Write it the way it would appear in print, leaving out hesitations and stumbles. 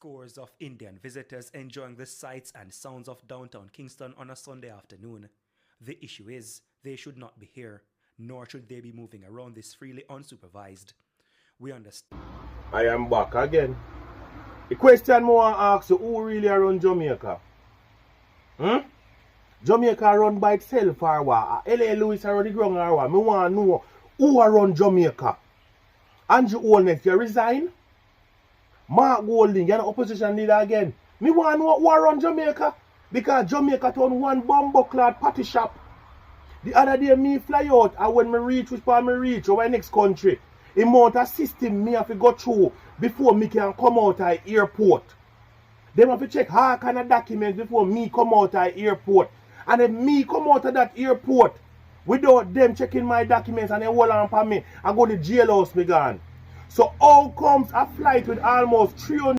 Scores of Indian visitors enjoying the sights and sounds of downtown Kingston on a Sunday afternoon. The issue is, they should not be here, nor should they be moving around this freely unsupervised. We understand. I am back again. The question more asks, who really run Jamaica? Jamaica run by itself or what? L.A. Lewis run the ground or what? I want to know who run Jamaica. Andrew Holness, you resign? Mark Golding, you're an opposition leader again. Me want to know who run Jamaica. Because Jamaica turn one bumbuckler patty shop. The other day me fly out and when me reach which part me reach over next country, the amount of system me have to go through before me can come out of the airport. They have to check all kind of documents before me come out of the airport. And if me come out of that airport without them checking my documents and they hold on for me, I go to jailhouse me gone. So how comes a flight with almost 300